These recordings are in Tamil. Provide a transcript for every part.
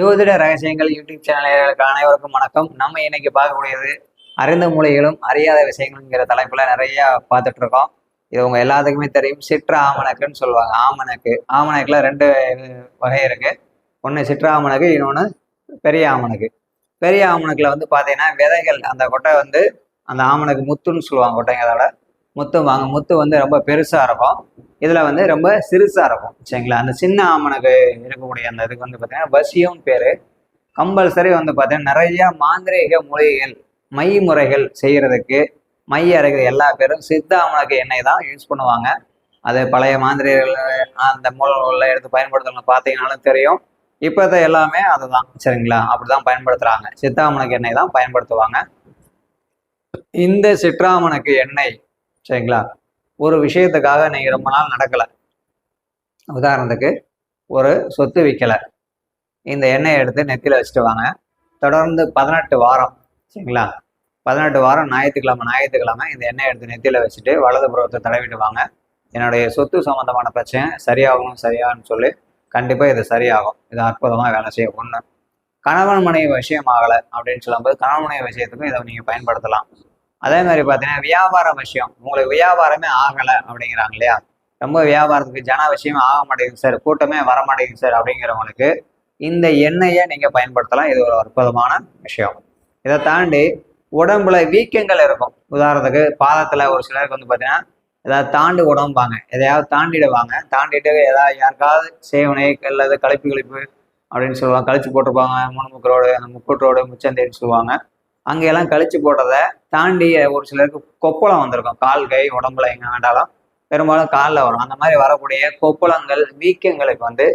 ஜோதிட ரகசியங்கள் யூடியூப் சேனல்களுக்கு அனைவருக்கும் வணக்கம். நம்ம இன்னைக்கு பார்க்கக்கூடியது அறிந்த மூலிகளும் அறியாத விஷயங்கள்ங்கிற தலைப்புல நிறைய பார்த்துட்டு இருக்கோம். இது உங்க எல்லாத்துக்குமே தெரியும். சிற்ற ஆமணக்குன்னு சொல்லுவாங்க. ஆமணக்குல ரெண்டு வகை இருக்கு. ஒன்று சிற்ற ஆமணக்கு, இன்னொன்று பெரிய ஆமணக்கு. பெரிய ஆமணக்குல வந்து பார்த்தீங்கன்னா விதைகள், அந்த கொட்டை வந்து அந்த ஆமணக்கு முத்துன்னு சொல்லுவாங்க. கொட்டைங்க அதோட முத்து வந்து ரொம்ப பெருசா இருக்கும். இதுல வந்து ரொம்ப சிறுசா இருக்கும். சரிங்களா? அந்த சின்ன ஆமணக்கு இருக்கக்கூடிய அந்த இதுக்கு வந்து பார்த்தீங்கன்னா பசியும் பேரு. கம்பல்சரி வந்து பார்த்தீங்கன்னா நிறைய மாந்திரீக மூலிகைகள், மை முறைகள் செய்யறதுக்கு மை அரைக்கிற எல்லா பேரும் சித்த ஆமணக்கு எண்ணெய் தான் யூஸ் பண்ணுவாங்க. அது பழைய மாந்திரிகள் அந்த மூலம் எடுத்து பயன்படுத்தணும் பார்த்தீங்கன்னாலும் தெரியும். இப்போத எல்லாமே அதுதான். சரிங்களா? அப்படிதான் பயன்படுத்துறாங்க. சித்தாமணக்கு எண்ணெய் தான் பயன்படுத்துவாங்க. இந்த சிற்றாமணக்கு எண்ணெய் சரிங்களா, ஒரு விஷயத்துக்காக நீங்க ரொம்ப நாள் நடக்கல, உதாரணத்துக்கு ஒரு சொத்து விற்கல, இந்த எண்ணெயை எடுத்து நெத்தியில வச்சுட்டு வாங்க. தொடர்ந்து 18 வாரம் சரிங்களா, 18 வாரம் ஞாயிற்றுக்கிழமை இந்த எண்ணெயை எடுத்து நெத்தியில வச்சுட்டு வலது புறத்தை தடவிட்டு வாங்க. என்னுடைய சொத்து சம்பந்தமான பிரச்சனை சரியாகும்னு சொல்லி கண்டிப்பா இது சரியாகும். இது அற்புதமா வேலை செய்யும். ஒண்ணு, கணவன் மனைவி விஷயம் ஆகலை அப்படின்னு சொல்லும்போது கணவன் மனைவி விஷயத்துக்கும் இதை நீங்க பயன்படுத்தலாம். அதே மாதிரி பார்த்தீங்கன்னா வியாபார விஷயம், உங்களுக்கு வியாபாரமே ஆகலை அப்படிங்கிறாங்க இல்லையா, ரொம்ப வியாபாரத்துக்கு ஜன விஷயம் ஆக மாட்டேங்குது சார், கூட்டமே வர மாட்டேங்குது சார் அப்படிங்கிறவங்களுக்கு இந்த எண்ணெயை நீங்க பயன்படுத்தலாம். இது ஒரு அற்புதமான விஷயம். இதை தாண்டி உடம்புல வீக்கங்கள் இருக்கும். உதாரணத்துக்கு பாதத்துல ஒரு சிலருக்கு வந்து பார்த்தீங்கன்னா ஏதாவது தாண்டு உடம்பாங்க, எதையாவது தாண்டிடுவாங்க. தாண்டிட்டு ஏதாவது யாருக்காவது சேவனை அல்லது கழிப்பு அப்படின்னு சொல்லுவாங்க. கழிச்சு போட்டிருப்பாங்க. முணுமுக்கு ரோடு, அந்த முக்கூட்டு ரோடு, முச்சந்தேன்னு சொல்லுவாங்க. அங்கெல்லாம் கழிச்சு போட்டதை தாண்டி ஒரு சிலருக்கு கொப்பளம் வந்திருக்கும். கால் கை உடம்புல எங்க வேண்டாலும் பெரும்பாலும் காலில் வரும். அந்த மாதிரி வரக்கூடிய கொப்பளங்கள் வீக்கங்களுக்கு வந்து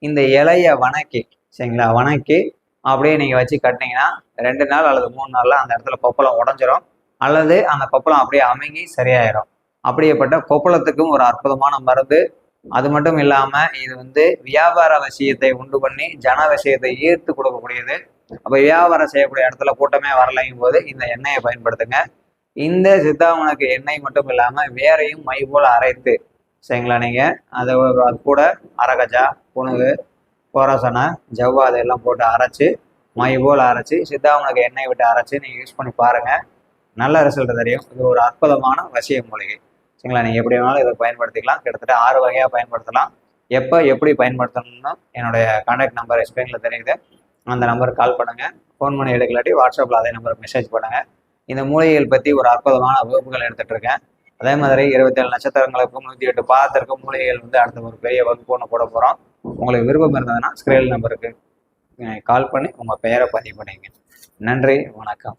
இந்த இலைய வணக்கி சரிங்களா, வணக்கி அப்படியே நீங்க வச்சு கட்டினீங்கன்னா 2 நாள் அல்லது 3 நாள்ல அந்த இடத்துல கொப்பளம் உடஞ்சிரும், அல்லது அந்த கொப்பளம் அப்படியே அமுங்கி சரியாயிரும். அப்படியேப்பட்ட கொப்பளத்துக்கும் ஒரு அற்புதமான மருந்து. அது மட்டும் இல்லாம இது வந்து வியாபார விஷயத்தை உண்டு பண்ணி ஜன விஷயத்தை ஈர்த்து கொடுக்கக்கூடியது. அப்ப வியாபாரம் செய்யக்கூடிய இடத்துல கூட்டமே வரலைங்கும் போது இந்த எண்ணெயை பயன்படுத்துங்க. இந்த சித்தாமணக்கு எண்ணெய் மட்டும் இல்லாம வேறையும் மை போல அரைத்து சரிங்களா, நீங்க அது கூட அரகஜா, புணுகு, கோரசனை, ஜவ்வாது எல்லாம் போட்டு அரைச்சு மை போல அரைச்சு சித்தாமணக்கு எண்ணெய் விட்டு அரைச்சு நீங்க யூஸ் பண்ணி பாருங்க. நல்ல ரிசல்ட் தெரியும். இது ஒரு அற்புதமான வசிய மூலிகை. சரிங்களா? நீங்க எப்படி வேணாலும் இதை பயன்படுத்திக்கலாம். கிட்டத்தட்ட 6 வகையா பயன்படுத்தலாம். எப்போ எப்படி பயன்படுத்தணும்னு என்னுடைய கான்டாக்ட் நம்பர் ஸ்க்ரீன்ல தெரியுது. அந்த நம்பருக்கு கால் பண்ணுங்க. ஃபோன் பண்ணி எடுக்கலாட்டி வாட்ஸ்அப்பில் அதே நம்பருக்கு மெசேஜ் பண்ணுங்க. இந்த மூலிகைகள் பற்றி ஒரு அற்புதமான வகுப்புகள் எடுத்துட்டு இருக்கேன். அதே மாதிரி 27 நட்சத்திரங்களுக்கும் 108 பாதத்திற்கும் மூலிகைகள் வந்து அடுத்த ஒரு பெரிய வகுப்பு ஒன்று போட போகிறோம். உங்களுக்கு விருப்பம் இருந்ததுன்னா ஸ்க்ரீன் நம்பருக்கு கால் பண்ணி உங்கள் பெயரை பதிவு பண்ணிங்க. நன்றி, வணக்கம்.